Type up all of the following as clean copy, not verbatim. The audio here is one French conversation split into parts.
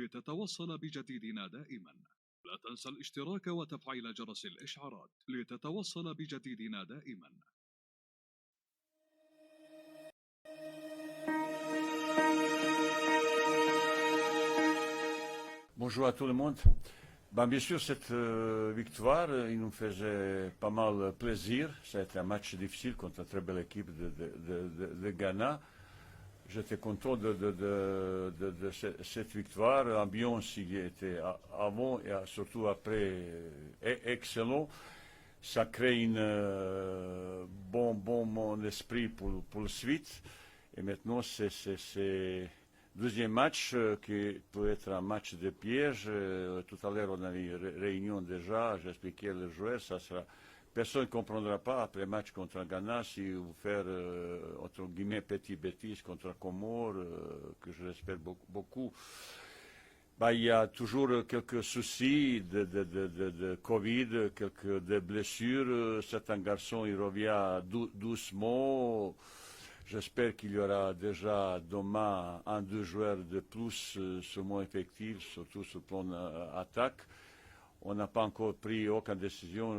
لتتوصل بجديدنا دائما. لا تنسى الاشتراك وتفعيل جرس الإشعارات لتتوصل بجديدنا دائما. Bonjour à tout le monde. Bien sûr, cette victoire, il nous faisait pas mal plaisir. Ça a été un match difficile contre une très belle équipe de Ghana. J'étais content de cette victoire. L'ambiance qui était avant et surtout après est excellent. Ça crée un bon esprit pour la suite. Et maintenant, c'est deuxième match qui peut être un match de piège. Tout à l'heure, on a eu une réunion déjà. J'ai expliqué aux joueurs. Personne ne comprendra pas après le match contre le Ghana si vous faites, entre guillemets, petite bêtise contre la Comore, que je respecte beaucoup. Il y a toujours quelques soucis de Covid, quelques de blessures. Certains garçons, ils reviennent doucement. J'espère qu'il y aura déjà demain 1-2 joueurs de plus sur mon effectif, surtout sur le plan attaque. On n'a pas encore pris aucune décision.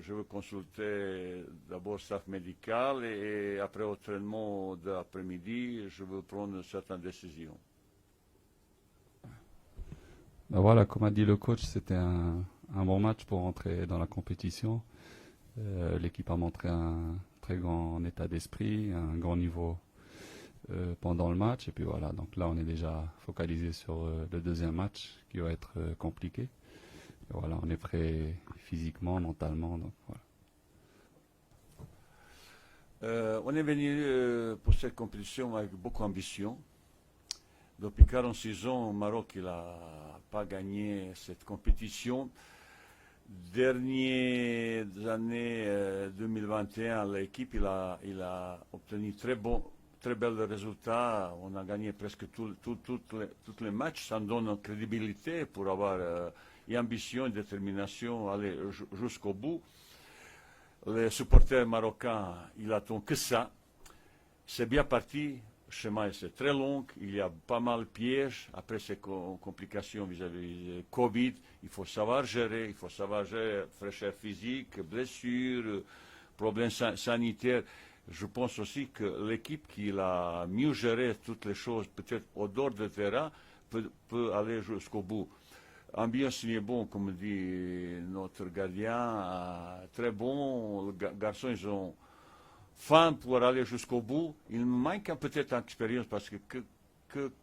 Je veux consulter d'abord le staff médical et après l'entraînement de l'après-midi, je veux prendre certaines décisions. Voilà, comme a dit le coach, c'était un bon match pour entrer dans la compétition. L'équipe a montré un très grand état d'esprit, un grand niveau pendant le match. Et puis voilà, donc là on est déjà focalisé sur le deuxième match qui va être compliqué. Et voilà, on est prêt physiquement, mentalement. Donc voilà. On est venu pour cette compétition avec beaucoup d'ambition. Depuis 46 ans, au Maroc, il n'a pas gagné cette compétition. Dernières années 2021, l'équipe il a obtenu très bels résultats. On a gagné presque tous les matchs. Ça nous donne une crédibilité pour avoir une ambition, une détermination, aller jusqu'au bout. Les supporters marocains, ils attendent que ça. C'est bien parti. Le chemin c'est très long, il y a pas mal de pièges. Après ces complications vis-à-vis de Covid, il faut savoir gérer fraîcheur physique, blessures, problèmes sanitaires. Je pense aussi que l'équipe qui a mieux géré toutes les choses, peut-être au dehors de terrain, peut aller jusqu'au bout. Ambiance est bon, comme dit notre gardien, très bon. Les garçons, ils ont faim pour aller jusqu'au bout. Il manque peut-être d'expérience parce que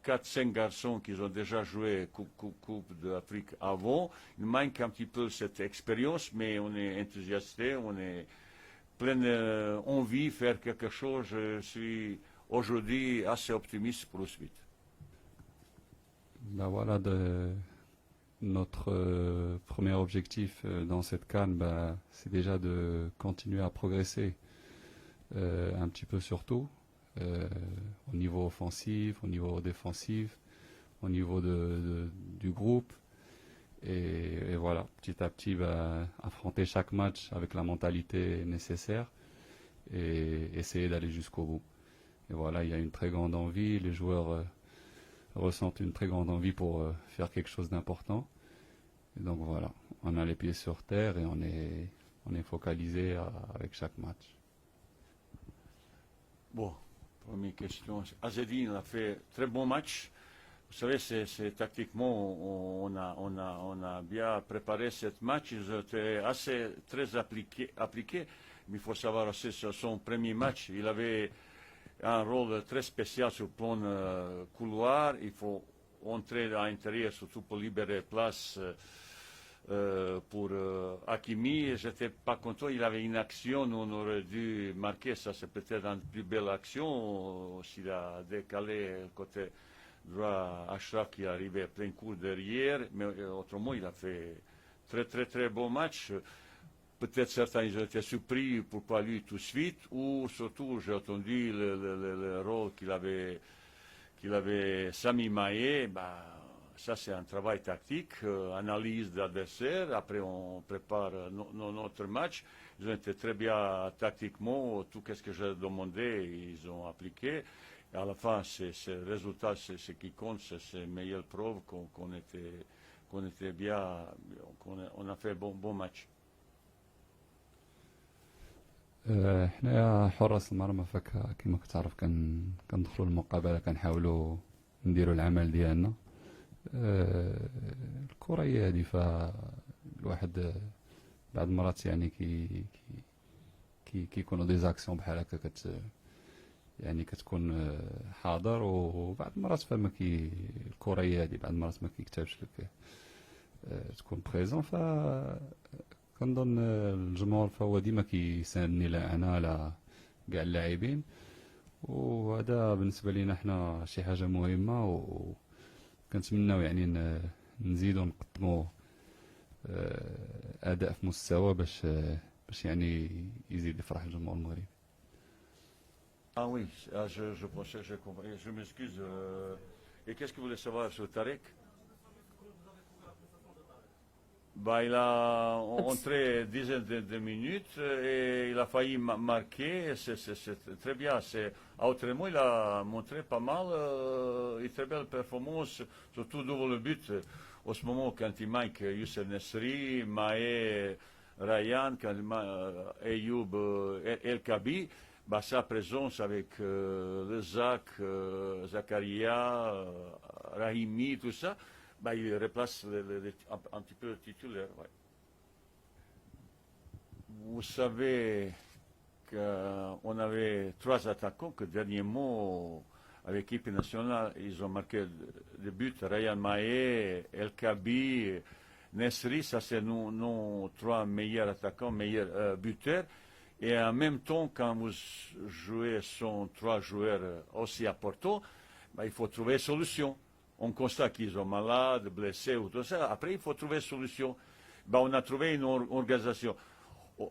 4-5 garçons qui ont déjà joué Coupe d'Afrique avant. Il manque un petit peu cette expérience, mais on est enthousiasté, on est plein d'envie de faire quelque chose. Je suis aujourd'hui assez optimiste pour la suite. Voilà, notre premier objectif dans cette CAN, c'est déjà de continuer à progresser un petit peu sur tout, au niveau offensif, au niveau défensif, au niveau du groupe. Et voilà, petit à petit, affronter chaque match avec la mentalité nécessaire et essayer d'aller jusqu'au bout. Et voilà, il y a une très grande envie, les joueurs ressentent une très grande envie pour faire quelque chose d'important. Et donc voilà, on a les pieds sur terre et on est focalisé avec chaque match. Bon, première question. Azzedine a fait très bon match. Vous savez, c'est tactiquement, on a bien préparé ce match. Ils étaient très appliqués. Mais il faut savoir aussi sur son premier match, il avait un rôle très spécial sur le plan couloir. Il faut entrer à l'intérieur, surtout pour libérer place pour Hakimi. J'étais pas content, il avait une action, on aurait dû marquer, ça c'est peut-être une plus belle action, s'il a décalé côté droit Achraf qui arrivait à plein court derrière, mais autrement il a fait très bon match. Peut-être certains ils ont été surpris, pourquoi lui tout de suite, ou surtout j'ai entendu le rôle qu'il avait Sami Maé. Ça, c'est un travail tactique, analyse d'adversaire. Après, on prépare notre match. Ils ont été très bien tactiquement. Tout ce que j'ai demandé, ils ont appliqué. Et à la fin, c'est le résultat, c'est ce qui compte, c'est la meilleure preuve qu'on était bien, on a fait bon match. حنايا حراس المرمى كما كتعرف كندخلوا المقابله كنحاولوا نديروا العمل ديالنا. الكره هي هذه، فالواحد بعض المرات يعني كيكونوا دي زاكسيون بحال هكا يعني كتكون حاضر، وبعض المرات فما الكره هي هذه، بعض المرات ما كيكتبش لك تكون بريزون. كنظن الجمهور فهو ديما كيساندني انا على كاع اللاعبين، وهذا بالنسبه لينا حنا شي حاجه مهمه، وكنتمناو يعني نزيدوا نقدموا اداء في مستوى باش يعني يزيد يفرح الجمهور المغربي. Ah oui, je pensais que j'ai compris. Je m'excuse. Et qu'est-ce que vous voulez savoir sur Tarek? Bah, il a entré 10 de minutes et il a failli marquer. C'est très bien. Autrement, il a montré pas mal une très belle performance, surtout devant le but. Au ce moment, quand il manque Youssef Nesri, Maé, Ryan, Ayoub, El Kabi, bah, sa présence avec le Zakaria, Rahimi, tout ça, bah, il replace un petit peu le titulaire. Ouais. Vous savez qu'on avait 3 attaquants que dernièrement, avec l'équipe nationale, ils ont marqué des buts. Ryan Maé, El Kabi, Nesri, ça c'est nos 3 meilleurs attaquants, meilleurs buteurs. Et en même temps, quand vous jouez sont 3 joueurs aussi à Porto, bah, il faut trouver une solution. On constate qu'ils sont malades, blessés ou tout ça. Après, il faut trouver une solution. Bah, on a trouvé une organisation.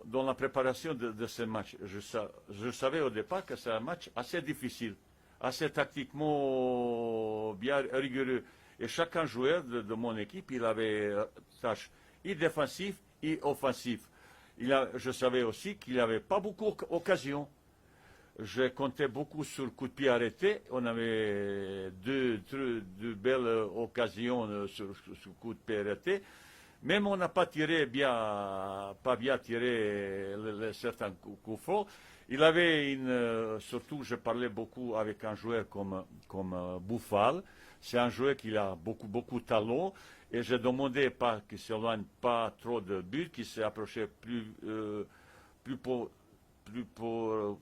Dans la préparation de ce match, je savais au départ que c'est un match assez difficile, assez tactiquement bien rigoureux. Et chacun joueur de mon équipe, il avait tâche et défensive et offensive. Je savais aussi qu'il n'avait pas beaucoup d'occasions. Je comptais beaucoup sur le coup de pied arrêté. On avait deux belles occasions sur le coup de pied arrêté. Même on n'a pas bien tiré certains coups francs. Il avait surtout, je parlais beaucoup avec un joueur comme Bouffal. C'est un joueur qui a beaucoup de talent. Et je demandais pas qu'il ne s'éloigne pas trop de buts, qu'il s'approchait plus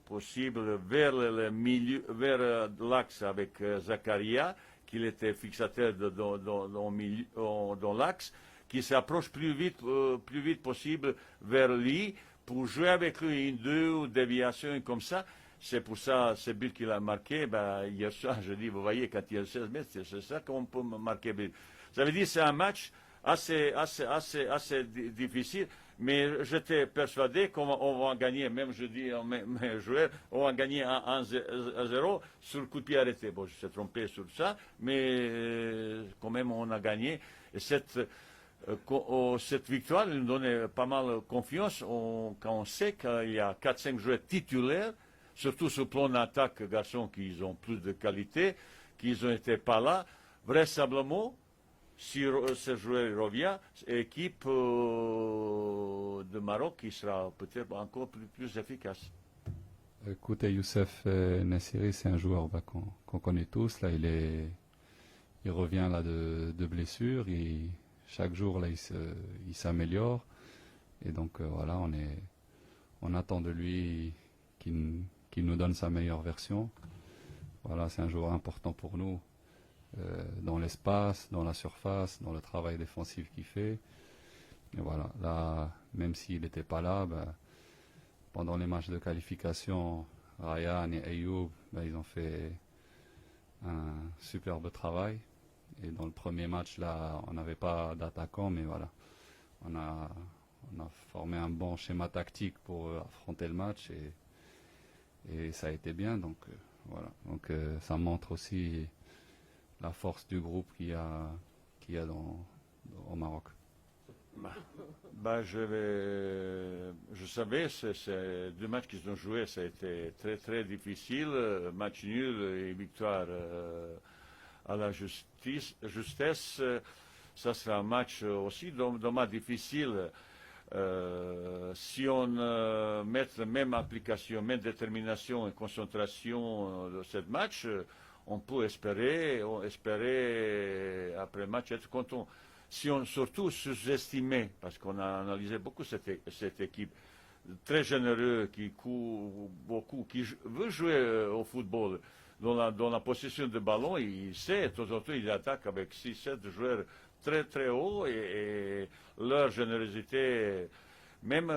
possible vers le milieu, vers l'axe avec Zakaria, qu'il était fixateur dans l'axe, qu'il s'approche plus vite possible vers lui pour jouer avec lui une deux déviations comme ça. C'est pour ça, ce but qu'il a marqué, hier soir, je dis, vous voyez, quand il y a 16 mètres, c'est ça qu'on peut marquer but. Ça veut dire que c'est un match assez difficile, mais j'étais persuadé qu'on va gagner, même je dis à mes joueurs, on va gagner 1-0 sur le coup de pied arrêté. Bon, je suis trompé sur ça, mais quand même on a gagné. Et cette victoire nous donnait pas mal de confiance quand on sait qu'il y a 4-5 joueurs titulaires, surtout sur le plan d'attaque, garçons qui ont plus de qualité, qui n'ont été pas là, vraisemblablement. Si ce joueur revient, équipe de Maroc qui sera peut-être encore plus efficace. Écoutez, Youssef Nassiri, c'est un joueur qu'on connaît tous. Là, il revient là de blessure. Chaque jour, là, il s'améliore. Et donc, voilà, on attend de lui qu'il nous donne sa meilleure version. Voilà, c'est un joueur important pour nous. Dans l'espace, dans la surface, dans le travail défensif qu'il fait. Et voilà, là, même s'il n'était pas là, pendant les matchs de qualification, Ryan et Ayoub, ils ont fait un superbe travail. Et dans le premier match, là, on n'avait pas d'attaquant, mais voilà, on a formé un bon schéma tactique pour affronter le match et ça a été bien. Donc voilà, donc ça montre aussi la force du groupe qu'il y a au Maroc. Je savais, c'est deux matchs qu'ils ont joués, ça a été très très difficile, match nul et victoire à la justesse. Ça sera un match aussi dommage difficile. Si on met la même application, même détermination et concentration de ce match, on peut espérer après le match être content. Si on surtout sous-estimait, parce qu'on a analysé beaucoup cette équipe, très généreux, qui court beaucoup, qui veut jouer au football, dans la possession de ballon, il sait, de temps en temps, il attaque avec 6-7 joueurs très très hauts et leur générosité, même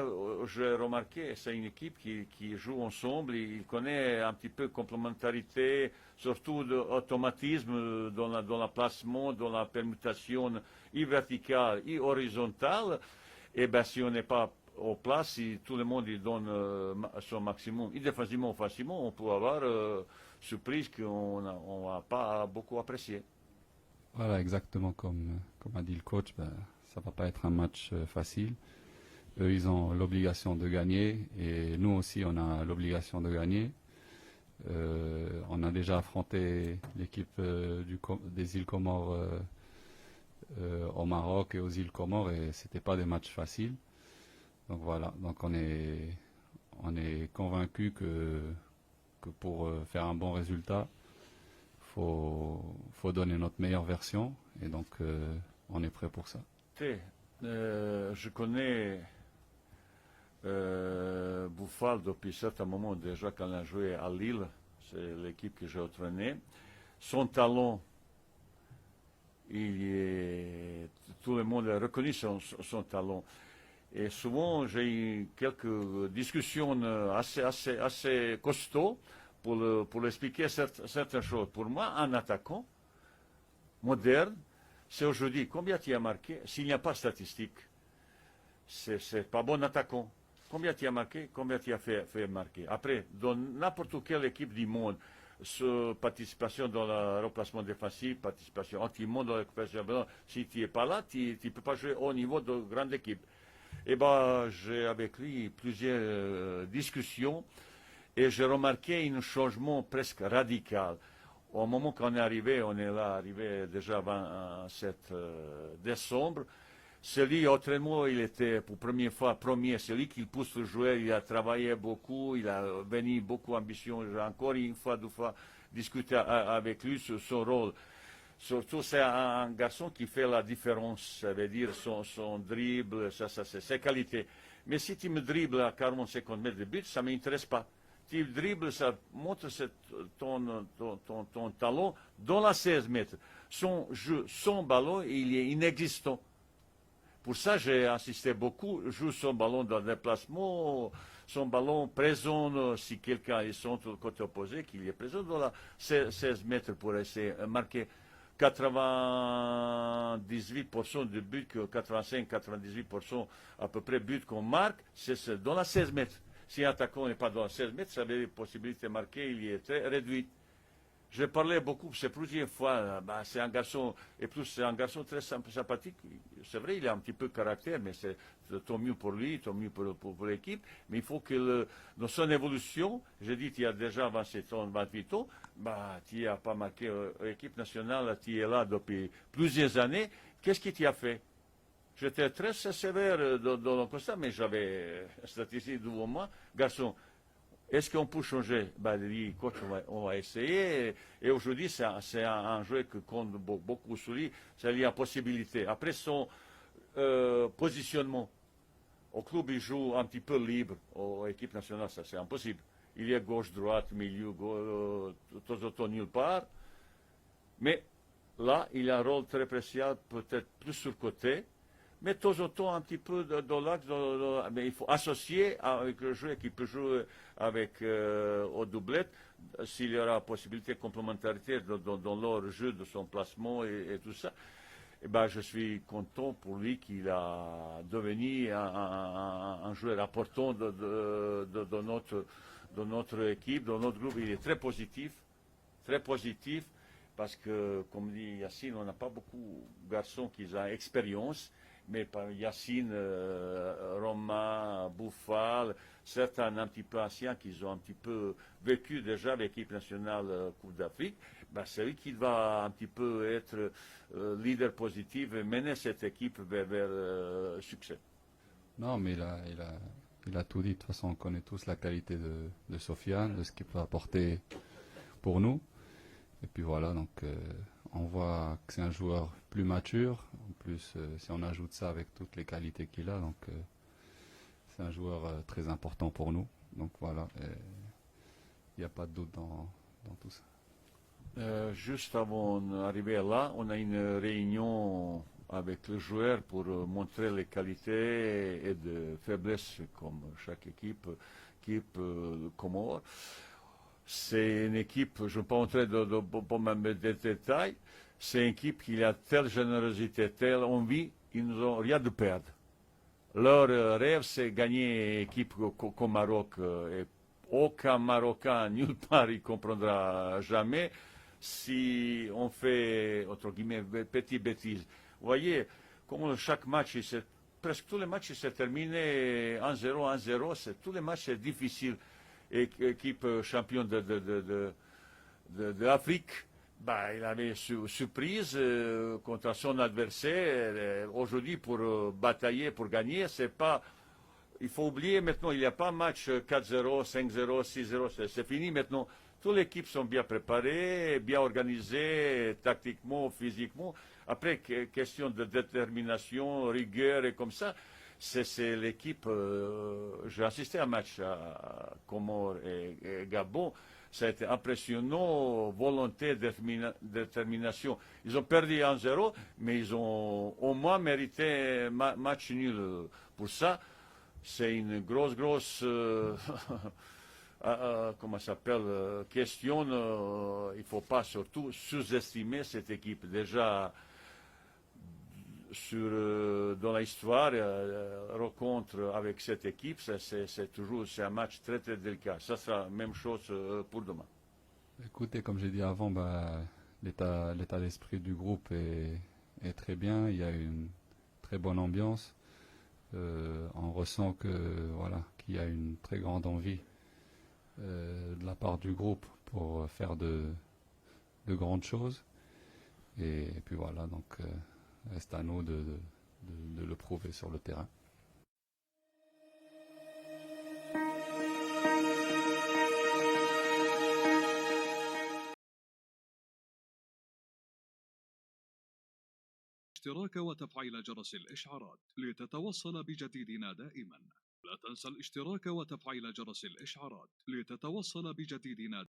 j'ai remarqué, c'est une équipe qui joue ensemble, il connaît un petit peu complémentarité, surtout d'automatisme dans la placement, dans la permutation verticale et horizontale. Et bien si on n'est pas en place, si tout le monde il donne son maximum, et défensivement, offensivement, on peut avoir surprise qu'on n'a pas beaucoup apprécié. Voilà, exactement comme a dit le coach, ben, ça va pas être un match facile. Eux, ils ont l'obligation de gagner et nous aussi, on a l'obligation de gagner. On a déjà affronté l'équipe des îles Comores au Maroc et aux îles Comores et c'était pas des matchs faciles. Donc voilà, donc on est convaincu que pour faire un bon résultat, faut donner notre meilleure version et donc on est prêt pour ça. Je connais Bouffal depuis certain moment déjà quand il a joué à Lille, c'est l'équipe que j'ai entraînée. Son talent, tout le monde a reconnu son talent. Et souvent, j'ai eu quelques discussions assez costauds pour expliquer certaines choses. Pour moi, un attaquant moderne, c'est aujourd'hui combien tu as marqué. S'il n'y a pas de statistique, c'est pas bon attaquant. Combien tu as marqué, combien tu as fait marquer. Après, dans n'importe quelle équipe du monde, participation dans le remplacement défensif, participation anti-monde dans l'occupation, si tu n'es pas là, tu ne peux pas jouer au niveau de grande équipe. Et ben, j'ai avec lui plusieurs discussions et j'ai remarqué un changement presque radical. Au moment qu'on est arrivé, on est là arrivé déjà 27 décembre. Celui, autrement, il était pour première fois premier. C'est lui qui pousse le joueur. Il a travaillé beaucoup. Il a venu beaucoup d'ambition. J'ai encore une fois, deux fois discuté avec lui sur son rôle. Surtout, c'est un garçon qui fait la différence. Ça veut dire son dribble, ça c'est ses qualités. Mais si tu me dribbles à 40-50 mètres de but, ça ne m'intéresse pas. Tu dribbles, ça montre ton talent dans la 16 mètres. Son jeu, son ballon, il est inexistant. Pour ça, j'ai insisté beaucoup, joue son ballon dans le déplacement, son ballon présent, si quelqu'un est sur le côté opposé, qu'il est présent dans la 16 mètres pour essayer de marquer 98% de buts, 85-98% à peu près buts qu'on marque, c'est dans la 16 mètres. Si un attaquant n'est pas dans la 16 mètres, ça veut dire la possibilité de marquer, il est très réduit. Je parlais beaucoup, c'est plusieurs fois, c'est un garçon, et plus c'est un garçon très sympathique. C'est vrai, il a un petit peu de caractère, mais c'est tant mieux pour lui, tant mieux pour l'équipe. Mais il faut que dans son évolution, j'ai dit, tu as déjà 27 ans, 28 ans, tu n'as pas marqué l'équipe nationale, tu es là depuis plusieurs années. Qu'est-ce qui t'y a fait? J'étais très sévère dans le constat, mais j'avais statistique devant moi. Garçon, est-ce qu'on peut changer? Il dit, coach, on va essayer. Et aujourd'hui, c'est un jeu que compte beaucoup sur lui. C'est la possibilité. Après son positionnement, au club, il joue un petit peu libre. Aux équipes nationales, ça c'est impossible. Il y a gauche-droite, milieu, de temps en temps nulle part. Mais là, il a un rôle très précieux, peut-être plus sur le côté. Mais de temps en temps, un petit peu dans l'axe, mais il faut associer avec le joueur qui peut jouer avec aux doublettes, s'il y aura possibilité de complémentarité dans leur jeu, de son placement et tout ça. Et je suis content pour lui qu'il a devenu un joueur important de notre équipe, de notre groupe. Il est très positif, parce que, comme dit Yacine, on n'a pas beaucoup de garçons qui ont expérience. mais par Yacine, Romain, Bouffal, certains un petit peu anciens qui ont un petit peu vécu déjà l'équipe nationale Coupe d'Afrique, ben, c'est lui qui va un petit peu être leader positif et mener cette équipe vers le succès. Non, mais il a tout dit. De toute façon, on connaît tous la qualité de Sofiane, de ce qu'il peut apporter pour nous. Et puis voilà, donc on voit que c'est un joueur plus mature. En plus, si on ajoute ça avec toutes les qualités qu'il a, donc c'est un joueur très important pour nous. Donc voilà, il n'y a pas de doute dans tout ça. Juste avant d'arriver là, on a une réunion avec le joueur pour montrer les qualités et les faiblesses comme chaque équipe Comores. C'est une équipe, je ne vais pas entrer dans des détails, c'est une équipe qui a telle générosité, telle envie, ils n'ont rien de perdre. Leur rêve, c'est gagner une équipe comme Maroc. Et aucun Marocain, nulle part, il comprendra jamais si on fait, entre guillemets, petite bêtise. Vous voyez, comme chaque match, presque tous les matchs se terminent 1-0, 1-0. Tous les matchs, c'est difficile. Équipe championne de l'Afrique, bah, il avait surprise contre son adversaire. Aujourd'hui, pour batailler, pour gagner, c'est pas. Il faut oublier maintenant, il n'y a pas match 4-0, 5-0, 6-0, c'est fini maintenant. Toutes les équipes sont bien préparées, bien organisées, tactiquement, physiquement. Après, question de détermination, rigueur et comme ça, c'est l'équipe. J'ai assisté à un match à Comores et Gabon. Ça a été impressionnant, volonté, détermination. Ils ont perdu 1-0, mais ils ont au moins mérité match nul. Pour ça, c'est une grosse comment ça s'appelle, question. Il ne faut pas surtout sous-estimer cette équipe. Déjà, dans l'histoire, rencontre avec cette équipe, c'est un match très très délicat. Ça sera la même chose pour demain. Écoutez, comme j'ai dit avant, bah, l'état d'esprit du groupe est très bien. Il y a une très bonne ambiance. On ressent qu'il y a une très grande envie de la part du groupe pour faire de grandes choses. Et puis voilà, donc reste à nous de le prouver sur le terrain. اشتراك وتفعيل جرس الإشعارات لتتوصل بجديدنا دائما. لا تنسى الاشتراك وتفعيل جرس الإشعارات لتتوصل بجديدنا